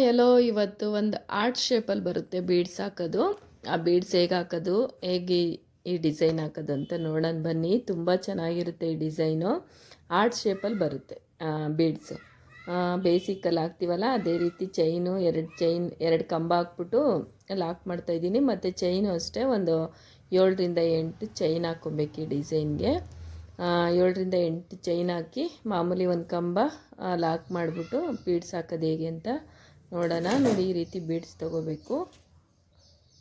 ಎಲ್ಲೋ ಇವತ್ತು ಒಂದು ಆರ್ಟ್ ಶೇಪಲ್ಲಿ ಬರುತ್ತೆ ಬೀಡ್ಸ್ ಹಾಕೋದು. ಆ ಬೀಡ್ಸ್ ಹೇಗೆ ಹಾಕೋದು, ಹೇಗೆ ಈ ಡಿಸೈನ್ ಹಾಕೋದು ಅಂತ ನೋಡೋಣ ಬನ್ನಿ. ತುಂಬ ಚೆನ್ನಾಗಿರುತ್ತೆ ಈ ಡಿಸೈನು. ಆರ್ಟ್ ಶೇಪಲ್ಲಿ ಬರುತ್ತೆ ಬೀಡ್ಸು. ಬೇಸಿಕಲ್ಲಿ ಹಾಕ್ತೀವಲ್ಲ ಅದೇ ರೀತಿ ಚೈನು, ಎರಡು ಕಂಬ ಹಾಕ್ಬಿಟ್ಟು ಲಾಕ್ ಮಾಡ್ತಾಯಿದ್ದೀನಿ. ಮತ್ತು ಚೈನು ಅಷ್ಟೇ ಒಂದು 7ರಿಂದ 8 ಚೈನ್ ಹಾಕ್ಕೊಬೇಕು ಈ ಡಿಸೈನ್ಗೆ. 7ರಿಂದ 8 ಚೈನ್ ಹಾಕಿ ಮಾಮೂಲಿ ಒಂದು ಕಂಬ ಲಾಕ್ ಮಾಡಿಬಿಟ್ಟು ಬೀಡ್ಸ್ ಹಾಕೋದು ಹೇಗೆ ಅಂತ ನೋಡೋಣ. ನೋಡಿ, ಈ ರೀತಿ ಬೀಡ್ಸ್ ತೊಗೋಬೇಕು.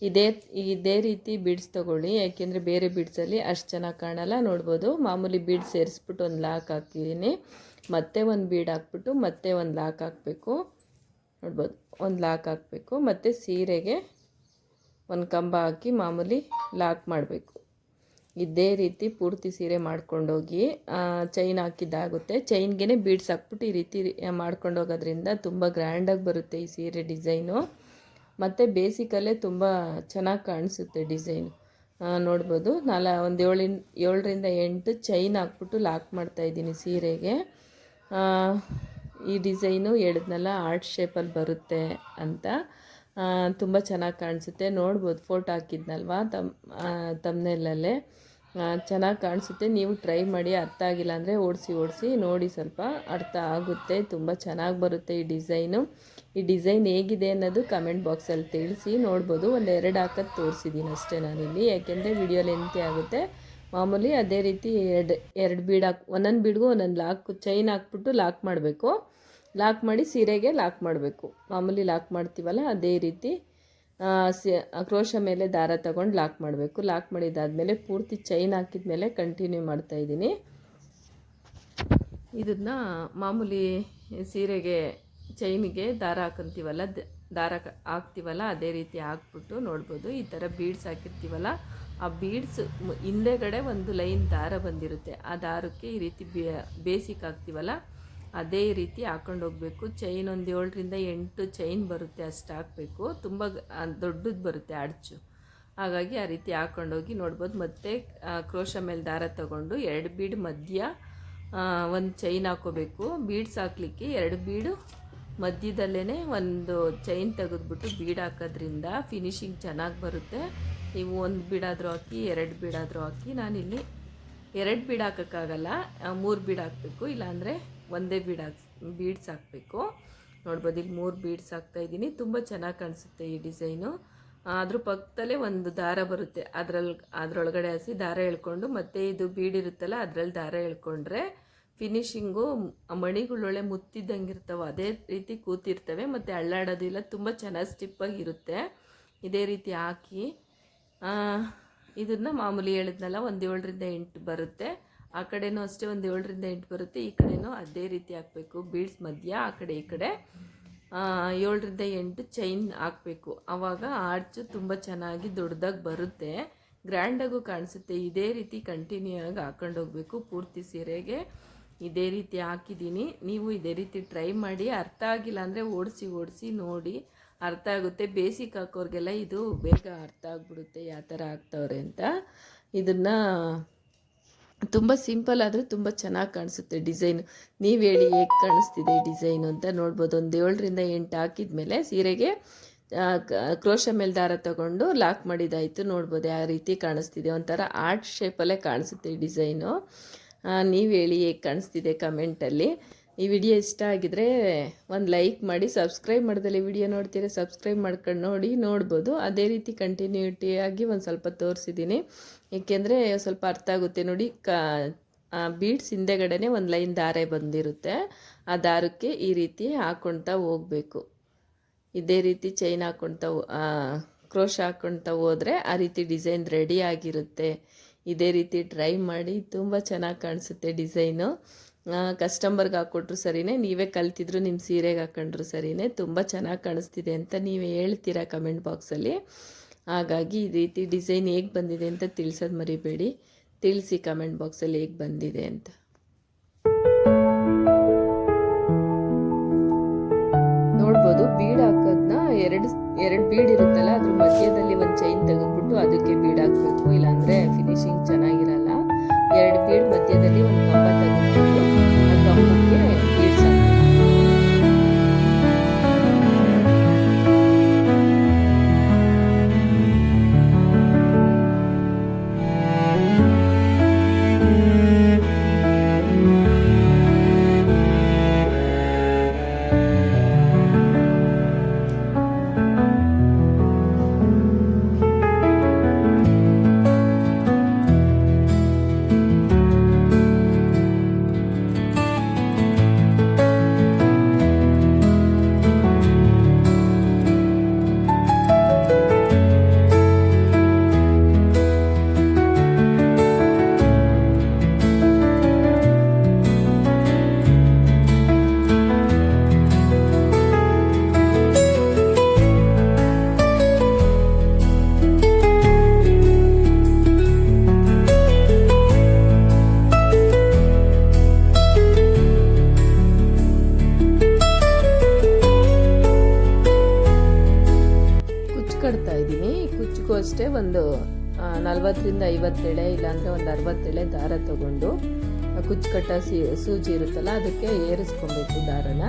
ಇದೇ ರೀತಿ ಬೀಡ್ಸ್ ತೊಗೊಳ್ಳಿ, ಯಾಕೆಂದರೆ ಬೇರೆ ಬೀಡ್ಸಲ್ಲಿ ಅಷ್ಟು ಚೆನ್ನಾಗಿ ಕಾಣಲ್ಲ. ನೋಡ್ಬೋದು, ಮಾಮೂಲಿ ಬೀಡ್ಸ್ ಸೇರಿಸ್ಬಿಟ್ಟು ಒಂದು ಲಾಕ್ ಹಾಕಿದ್ದೀನಿ. ಮತ್ತೆ ಒಂದು ಬೀಡ್ ಹಾಕ್ಬಿಟ್ಟು ಮತ್ತೆ ಒಂದು ಲಾಕ್ ಹಾಕಬೇಕು. ನೋಡ್ಬೋದು, ಒಂದು ಲಾಕ್ ಹಾಕಬೇಕು. ಮತ್ತು ಸೀರೆಗೆ ಒಂದು ಕಂಬ ಹಾಕಿ ಮಾಮೂಲಿ ಲಾಕ್ ಮಾಡಬೇಕು. ಇದೇ ರೀತಿ ಪೂರ್ತಿ ಸೀರೆ ಮಾಡ್ಕೊಂಡೋಗಿ ಚೈನ್ ಹಾಕಿದ್ದಾಗುತ್ತೆ. ಚೈನ್ಗೆ ಬೀಡ್ಸ್ ಹಾಕ್ಬಿಟ್ಟು ಈ ರೀತಿ ಮಾಡ್ಕೊಂಡು ಹೋಗೋದ್ರಿಂದ ತುಂಬ ಗ್ರ್ಯಾಂಡಾಗಿ ಬರುತ್ತೆ ಈ ಸೀರೆ ಡಿಸೈನು. ಮತ್ತು ಬೇಸಿಕಲ್ಲೇ ತುಂಬ ಚೆನ್ನಾಗಿ ಕಾಣಿಸುತ್ತೆ ಡಿಸೈನು. ನೋಡ್ಬೋದು, ಒಂದು 7ರಿಂದ 8 ಚೈನ್ ಹಾಕ್ಬಿಟ್ಟು ಲಾಕ್ ಮಾಡ್ತಾಯಿದ್ದೀನಿ ಸೀರೆಗೆ. ಈ ಡಿಸೈನು ಹೇಳಿದ್ನಲ್ಲ ಆರ್ಟ್ ಶೇಪಲ್ಲಿ ಬರುತ್ತೆ ಅಂತ. ತುಂಬ ಚೆನ್ನಾಗಿ ಕಾಣಿಸುತ್ತೆ. ನೋಡ್ಬೋದು, ಫೋಟೋ ಹಾಕಿದ್ನಲ್ವ ತಮ್ನೇಲಲ್ಲೇ ಚೆನ್ನಾಗಿ ಕಾಣಿಸುತ್ತೆ. ನೀವು ಟ್ರೈ ಮಾಡಿ. ಅರ್ಥ ಆಗಿಲ್ಲ ಅಂದರೆ ಓಡಿಸಿ ನೋಡಿ, ಸ್ವಲ್ಪ ಅರ್ಥ ಆಗುತ್ತೆ. ತುಂಬ ಚೆನ್ನಾಗಿ ಬರುತ್ತೆ ಈ ಡಿಸೈನು. ಈ ಡಿಸೈನ್ ಹೇಗಿದೆ ಅನ್ನೋದು ಕಮೆಂಟ್ ಬಾಕ್ಸಲ್ಲಿ ತಿಳಿಸಿ. ನೋಡ್ಬೋದು, ಒಂದು 2 ಹಾಕೋದು ತೋರಿಸಿದ್ದೀನಿ ಅಷ್ಟೇ ನಾನಿಲ್ಲಿ, ಯಾಕೆಂದರೆ ವಿಡಿಯೋ ಲೆಂತಿ ಆಗುತ್ತೆ. ಮಾಮೂಲಿ ಅದೇ ರೀತಿ ಎರಡು ಬೀಡ್ ಒಂದೊಂದು ಬೀಡ್ಗೂ ಒಂದೊಂದು ಲಾಕ್ ಚೈನ್ ಹಾಕ್ಬಿಟ್ಟು ಲಾಕ್ ಮಾಡಬೇಕು. ಲಾಕ್ ಮಾಡಿ ಸೀರೆಗೆ ಲಾಕ್ ಮಾಡಬೇಕು. ಮಾಮೂಲಿ ಲಾಕ್ ಮಾಡ್ತೀವಲ್ಲ ಅದೇ ರೀತಿ ಕ್ರೋಶ ಮೇಲೆ ದಾರ ತಗೊಂಡು ಲಾಕ್ ಮಾಡಬೇಕು. ಲಾಕ್ ಮಾಡಿದ್ದಾದಮೇಲೆ ಪೂರ್ತಿ ಚೈನ್ ಹಾಕಿದ ಮೇಲೆ ಕಂಟಿನ್ಯೂ ಮಾಡ್ತಾಯಿದ್ದೀನಿ. ಇದನ್ನು ಮಾಮೂಲಿ ಸೀರೆಗೆ ಚೈನಿಗೆ ದಾರ ಹಾಕ್ತೀವಲ್ಲ ಅದೇ ರೀತಿ ಹಾಕ್ಬಿಟ್ಟು ನೋಡ್ಬೋದು, ಈ ಥರ ಬೀಡ್ಸ್ ಹಾಕಿರ್ತೀವಲ್ಲ ಆ ಬೀಡ್ಸ್ ಹಿಂದೆಗಡೆ ಒಂದು ಲೈನ್ ದಾರ ಬಂದಿರುತ್ತೆ. ಆ ದಾರಕ್ಕೆ ಈ ರೀತಿ ಬೇಸಿಕ್ ಹಾಕ್ತೀವಲ್ಲ ಅದೇ ರೀತಿ ಹಾಕ್ಕೊಂಡು ಹೋಗಬೇಕು. ಚೈನ್ ಒಂದು 7ರಿಂದ 8 ಚೈನ್ ಬರುತ್ತೆ, ಅಷ್ಟು ಹಾಕಬೇಕು. ತುಂಬ ದೊಡ್ಡದು ಬರುತ್ತೆ ಅಡ್ಚು, ಹಾಗಾಗಿ ಆ ರೀತಿ ಹಾಕ್ಕೊಂಡೋಗಿ ನೋಡ್ಬೋದು. ಮತ್ತು ಕ್ರೋಶ ಮೇಲೆ ದಾರ ತಗೊಂಡು 2 ಬೀಡ್ ಮಧ್ಯ ಒಂದು ಚೈನ್ ಹಾಕೋಬೇಕು. ಬೀಡ್ಸ್ ಹಾಕ್ಲಿಕ್ಕೆ 2 ಬೀಡು ಮಧ್ಯದಲ್ಲೇ ಒಂದು ಚೈನ್ ತೆಗೆದ್ಬಿಟ್ಟು ಬೀಡ್ ಹಾಕೋದ್ರಿಂದ ಫಿನಿಶಿಂಗ್ ಚೆನ್ನಾಗಿ ಬರುತ್ತೆ. ನೀವು 1 ಬೀಡಾದರೂ ಹಾಕಿ, 2 ಬೀಡಾದರೂ ಹಾಕಿ. ನಾನಿಲ್ಲಿ 2 ಬೀಡ್ ಹಾಕೋಕ್ಕಾಗಲ್ಲ, 3 ಬೀಡ್ ಹಾಕಬೇಕು, ಇಲ್ಲಾಂದರೆ ಒಂದೇ ಬೀಡ್ಸ್ ಹಾಕಬೇಕು. ನೋಡ್ಬೋದು, ಇಲ್ಲಿ 3 ಬೀಡ್ಸ್ ಹಾಕ್ತಾಯಿದ್ದೀನಿ. ತುಂಬ ಚೆನ್ನಾಗಿ ಕಾಣಿಸುತ್ತೆ ಈ ಡಿಸೈನು. ಅದ್ರ ಪಕ್ಕದಲ್ಲೇ ಒಂದು ದಾರ ಬರುತ್ತೆ, ಅದರೊಳಗಡೆ ಹಸಿ ದಾರ ಎಳ್ಕೊಂಡು ಮತ್ತೆ ಇದು ಬೀಡ್ ಇರುತ್ತಲ್ಲ ಅದರಲ್ಲಿ ದಾರ ಎಳ್ಕೊಂಡ್ರೆ ಫಿನಿಶಿಂಗು ಮಣಿಗಳೊಳ್ಳೆ ಮುತ್ತಿದ್ದಂಗೆ ಇರ್ತವೆ, ಅದೇ ರೀತಿ ಕೂತಿರ್ತವೆ. ಮತ್ತು ಅಳ್ಳಾಡೋದಿಲ್ಲ, ತುಂಬ ಚೆನ್ನಾಗಿ ಸ್ಟಿಪ್ಪಾಗಿರುತ್ತೆ. ಇದೇ ರೀತಿ ಹಾಕಿ ಇದನ್ನು ಮಾಮೂಲಿ ಹೇಳಿದ್ನಲ್ಲ ಒಂದು 7ರಿಂದ 8 ಬರುತ್ತೆ. ಆ ಕಡೆನೂ ಅಷ್ಟೇ ಒಂದು 7ರಿಂದ 8 ಬರುತ್ತೆ. ಈ ಕಡೆನೂ ಅದೇ ರೀತಿ ಹಾಕಬೇಕು. ಬೀಡ್ಸ್ ಮಧ್ಯ ಆ ಕಡೆ ಈ ಕಡೆ 7ರಿಂದ 8 ಚೈನ್ ಹಾಕಬೇಕು. ಆವಾಗ ಆರ್ಚು ತುಂಬ ಚೆನ್ನಾಗಿ ದೊಡ್ಡದಾಗಿ ಬರುತ್ತೆ, ಗ್ರ್ಯಾಂಡಾಗೂ ಕಾಣಿಸುತ್ತೆ. ಇದೇ ರೀತಿ ಕಂಟಿನ್ಯೂ ಆಗಿ ಹಾಕೊಂಡು ಹೋಗಬೇಕು. ಪೂರ್ತಿ ಸೀರೆಗೆ ಇದೇ ರೀತಿ ಹಾಕಿದ್ದೀನಿ. ನೀವು ಇದೇ ರೀತಿ ಟ್ರೈ ಮಾಡಿ. ಅರ್ಥ ಆಗಿಲ್ಲ ಅಂದರೆ ಓಡಿಸಿ ನೋಡಿ, ಅರ್ಥ ಆಗುತ್ತೆ. ಬೇಸಿಕ್ ಹಾಕೋರಿಗೆಲ್ಲ ಇದು ಬೇಗ ಅರ್ಥ ಆಗಿಬಿಡುತ್ತೆ ಯಾವ ಥರ ಹಾಕ್ತವ್ರೆ ಅಂತ. ಇದನ್ನು ತುಂಬ ಸಿಂಪಲ್ ಆದರೆ ತುಂಬ ಚೆನ್ನಾಗಿ ಕಾಣಿಸುತ್ತೆ ಡಿಸೈನು. ನೀವು ಹೇಳಿ ಹೇಗೆ ಕಾಣಿಸ್ತಿದೆ ಈ ಡಿಸೈನು ಅಂತ. ನೋಡ್ಬೋದು, ಒಂದು 7ರಿಂದ 8 ಹಾಕಿದ ಮೇಲೆ ಸೀರೆಗೆ ಕ್ರೋಶ ಮೇಲೆ ದಾರ ತಗೊಂಡು ಲಾಕ್ ಮಾಡಿದ್ದಾಯಿತು. ನೋಡ್ಬೋದು ಯಾವ ರೀತಿ ಕಾಣಿಸ್ತಿದೆ, ಒಂಥರ ಆರ್ಟ್ ಶೇಪಲ್ಲೇ ಕಾಣಿಸುತ್ತೆ ಈ ಡಿಸೈನು. ನೀವು ಹೇಳಿ ಹೇಗೆ ಕಾಣಿಸ್ತಿದೆ ಕಮೆಂಟಲ್ಲಿ. ಈ ವಿಡಿಯೋ ಇಷ್ಟ ಆಗಿದರೆ ಒಂದು ಲೈಕ್ ಮಾಡಿ. ಸಬ್ಸ್ಕ್ರೈಬ್ ಮಾಡ್ದಲ್ಲಿ ವಿಡಿಯೋ ನೋಡ್ತೀರಾ, ಸಬ್ಸ್ಕ್ರೈಬ್ ಮಾಡ್ಕೊಂಡು ನೋಡ್ಬೋದು. ಅದೇ ರೀತಿ ಕಂಟಿನ್ಯೂಟಿಯಾಗಿ ಒಂದು ಸ್ವಲ್ಪ ತೋರಿಸಿದ್ದೀನಿ, ಏಕೆಂದರೆ ಸ್ವಲ್ಪ ಅರ್ಥ ಆಗುತ್ತೆ. ನೋಡಿ, ಬೀಡ್ಸ್ ಹಿಂದೆಗಡೆನೇ ಒಂದು ಲೈನ್ ದಾರ ಬಂದಿರುತ್ತೆ, ಆ ದಾರಕ್ಕೆ ಈ ರೀತಿ ಹಾಕ್ಕೊಳ್ತಾ ಹೋಗಬೇಕು. ಇದೇ ರೀತಿ ಚೈನ್ ಹಾಕ್ಕೊಳ್ತಾ ಕ್ರೋಶ ಹಾಕ್ಕೊಳ್ತಾ ಹೋದರೆ ಆ ರೀತಿ ಡಿಸೈನ್ ರೆಡಿ ಆಗಿರುತ್ತೆ. ಇದೇ ರೀತಿ ಟ್ರೈ ಮಾಡಿ, ತುಂಬ ಚೆನ್ನಾಗಿ ಕಾಣಿಸುತ್ತೆ ಡಿಸೈನು. ಕಸ್ಟಮರ್ಗೆ ಹಾಕ್ಕೊಟ್ರು ಸರಿಯೇ, ನೀವೇ ಕಲ್ತಿದ್ರು ನಿಮ್ಮ ಸೀರೆಗೆ ಹಾಕೊಂಡ್ರು ಸರಿಯೇ, ತುಂಬ ಚೆನ್ನಾಗಿ ಕಾಣಿಸ್ತಿದೆ ಅಂತ ನೀವೇ ಹೇಳ್ತೀರಾ ಕಮೆಂಟ್ ಬಾಕ್ಸಲ್ಲಿ. ಹಾಗಾಗಿ ಈ ರೀತಿ ಡಿಸೈನ್ ಹೇಗೆ ಬಂದಿದೆ ಅಂತ ತಿಳಿಸೋದು ಮರಿಬೇಡಿ. ತಿಳಿಸಿ ಕಮೆಂಟ್ ಬಾಕ್ಸಲ್ಲಿ ಹೇಗೆ ಬಂದಿದೆ ಅಂತ. ನೋಡ್ಬೋದು, ಬೀಡ್ ಹಾಕೋದನ್ನ ಎರಡು ಬೀಡ್ ಇರುತ್ತಲ್ಲ ಅದ್ರ ಮಧ್ಯದಲ್ಲಿ ಒಂದು ಚೈನ್ ತೆಗೆದ್ಬಿಟ್ಟು ಅದಕ್ಕೆ ಬೀಡ್ ಹಾಕಬೇಕು, ಇಲ್ಲಾಂದರೆ ಫಿನಿಶಿಂಗ್ ಚೆನ್ನಾಗಿರಲ್ಲ. 2 ಬೀಡ್ ಮಧ್ಯದಲ್ಲಿ ಒಂದು ಕಂಬ ತೆಗೆದ್ಬಿಟ್ಟು ಆ ಕಂಬಕ್ಕೆ ಬೀಡ್ಸ್ ಹಾಕಬೇಕು. ಅಷ್ಟೇ ಒಂದು 40ರಿಂದ 50 ಎಳೆ ಇಲ್ಲಾಂದರೆ ಒಂದು 60 ಎಳೆ ದಾರ ತಗೊಂಡು ಕುಚ್ಚುಕಟ್ಟ ಸೂಜಿ ಇರುತ್ತಲ್ಲ ಅದಕ್ಕೆ ಏರಿಸ್ಕೊಬೇಕು. ದಾರನ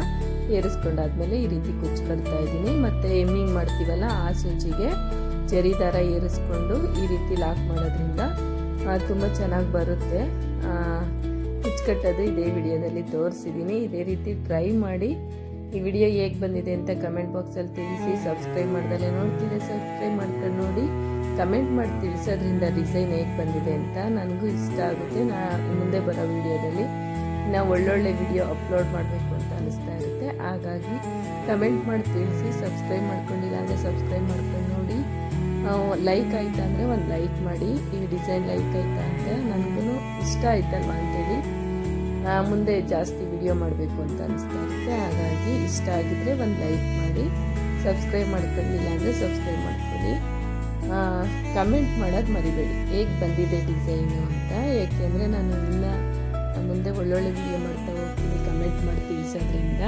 ಏರಿಸ್ಕೊಂಡಾದ್ಮೇಲೆ ಈ ರೀತಿ ಕುಚ್ಚು ಕಟ್ತಾ ಇದ್ದೀನಿ. ಮತ್ತು ಎಮ್ಮಿಂಗ್ ಮಾಡ್ತೀವಲ್ಲ ಆ ಸೂಜಿಗೆ ಜರಿ ದಾರ ಏರಿಸ್ಕೊಂಡು ಈ ರೀತಿ ಲಾಕ್ ಮಾಡೋದ್ರಿಂದ ತುಂಬ ಚೆನ್ನಾಗಿ ಬರುತ್ತೆ. ಕುಚ್ಚು ಕಟ್ಟೋದು ಇದೇ ವಿಡಿಯೋದಲ್ಲಿ ತೋರಿಸಿದ್ದೀನಿ. ಇದೇ ರೀತಿ ಟ್ರೈ ಮಾಡಿ. ಈ ವಿಡಿಯೋ ಹೇಗೆ ಬಂದಿದೆ ಅಂತ ಕಮೆಂಟ್ ಬಾಕ್ಸಲ್ಲಿ ತಿಳಿಸಿ. ಸಬ್ಸ್ಕ್ರೈಬ್ ಮಾಡ್ದಲ್ಲೇ ನೋಡ್ತಿದ್ದೆ ಸಬ್ಸ್ಕ್ರೈಬ್ ಮಾಡ್ಕೊಂಡು ನೋಡಿ. ಕಮೆಂಟ್ ಮಾಡಿ ತಿಳಿಸೋದ್ರಿಂದ ಡಿಸೈನ್ ಹೇಗೆ ಬಂದಿದೆ ಅಂತ ನನಗೂ ಇಷ್ಟ ಆಗುತ್ತೆ. ಮುಂದೆ ಬರೋ ವಿಡಿಯೋದಲ್ಲಿ ನಾವು ಒಳ್ಳೊಳ್ಳೆ ವಿಡಿಯೋ ಅಪ್ಲೋಡ್ ಮಾಡಬೇಕು ಅಂತ ಅನಿಸ್ತಾ ಇರುತ್ತೆ. ಹಾಗಾಗಿ ಕಮೆಂಟ್ ಮಾಡಿ ತಿಳಿಸಿ. ಸಬ್ಸ್ಕ್ರೈಬ್ ಮಾಡ್ಕೊಂಡಿಲ್ಲ ಅಂದರೆ ಸಬ್ಸ್ಕ್ರೈಬ್ ಮಾಡ್ಕೊಂಡು ನೋಡಿ. ಲೈಕ್ ಆಯ್ತಾ ಅಂದರೆ ಒಂದು ಲೈಕ್ ಮಾಡಿ. ಈ ಡಿಸೈನ್ ಲೈಕ್ ಆಯ್ತಾ ಅಂತ ನನಗೂ ಇಷ್ಟ ಆಯ್ತಲ್ವ ಅಂತೇಳಿ ಮುಂದೆ ಜಾಸ್ತಿ ವಿಡಿಯೋ ಮಾಡಬೇಕು ಅಂತ ಅನಿಸ್ತಾ ಇರುತ್ತೆ. ಹಾಗಾಗಿ ಇಷ್ಟ ಆಗಿದ್ರೆ ಒಂದು ಲೈಕ್ ಮಾಡಿ. ಸಬ್ಸ್ಕ್ರೈಬ್ ಮಾಡ್ಕೊಂಡಿಲ್ಲ ಅಂದರೆ ಸಬ್ಸ್ಕ್ರೈಬ್ ಮಾಡ್ಕೊಳ್ಳಿ. ಕಮೆಂಟ್ ಮಾಡೋದು ಮರಿಬೇಡಿ ಹೇಗೆ ಬಂದಿದೆ ಡಿಸೈನು ಅಂತ. ಏಕೆಂದರೆ ನಾನು ಇನ್ನು ಮುಂದೆ ಒಳ್ಳೊಳ್ಳೆ ವಿಡಿಯೋ ಮಾಡ್ತಾ ಹೋಗ್ತೀನಿ. ಕಮೆಂಟ್ ಮಾಡಿ ತಿಳಿಸೋದ್ರಿಂದ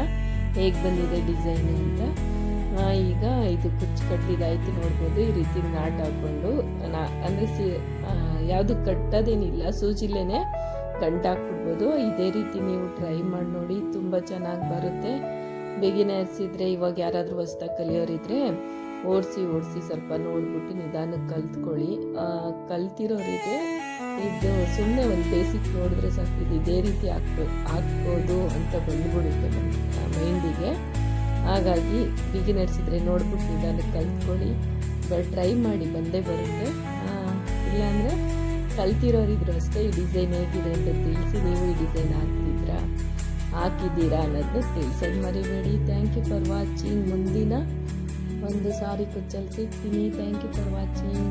ಹೇಗೆ ಬಂದಿದೆ ಡಿಸೈನು ಅಂತ. ಈಗ ಇದು ಕುಚ್ಚು ಕಟ್ಟಿದಾಯ್ತು ನೋಡ್ಬೋದು. ಈ ರೀತಿ ನಾಟ್ ಹಾಕ್ಕೊಂಡು ಅಂದರೆ ಯಾವುದು ಕಟ್ಟೋದೇನಿಲ್ಲ, ಸೂಜಿಲೇನೆ ಗಂಟು ಹಾಕ್ಬಿಡ್ಬೋದು. ಇದೇ ರೀತಿ ನೀವು ಟ್ರೈ ಮಾಡಿ ನೋಡಿ, ತುಂಬ ಚೆನ್ನಾಗಿ ಬರುತ್ತೆ. ಬಿಗಿನರ್ಸ್ ಇದ್ದರೆ, ಇವಾಗ ಯಾರಾದರೂ ಹೊಸ್ದಾಗಿ ಕಲಿಯೋರಿದ್ರೆ ಓಡಿಸಿ ಸ್ವಲ್ಪ ನೋಡ್ಬಿಟ್ಟು ನಿಧಾನಕ್ಕೆ ಕಲ್ತ್ಕೊಳ್ಳಿ. ಕಲ್ತಿರೋರಿಗೆ ಇದು ಸುಮ್ಮನೆ ಒಂದು ಬೇಸಿಕ್ ನೋಡಿದ್ರೆ ಸಾಕು. ಇದು ಇದೇ ರೀತಿ ಹಾಕ್ಬೋದು ಅಂತ ಬಂದ್ಬಿಡುತ್ತೆ ಮೈಂಡಿಗೆ. ಹಾಗಾಗಿ ಬಿಗಿನರ್ಸ್ ಇದ್ದರೆ ನೋಡ್ಬಿಟ್ಟು ನಿಧಾನಕ್ಕೆ ಕಲ್ತ್ಕೊಳ್ಳಿ. ಟ್ರೈ ಮಾಡಿ, ಬಂದೇ ಬರುತ್ತೆ. ಇಲ್ಲಾಂದರೆ ಕಲ್ತಿರೋರಿದ್ರು ಅಷ್ಟೇ ಈ ಡಿಸೈನ್ ಹೇಗಿದೆ ಅಂತ ತಿಳಿಸಿ. ನೀವು ಈ ಡಿಸೈನ್ ಹಾಕಿದ್ದೀರಾ ಅನ್ನೋದನ್ನ ತಿಳಿಸೋದು ಮರಿಬೇಡಿ. Thank you for watching. ಮುಂದಿನ ಒಂದು ಸಾರಿ ಕುಚ್ಚಲ್ಲಿ ಸಿಗ್ತೀನಿ. Thank you for watching.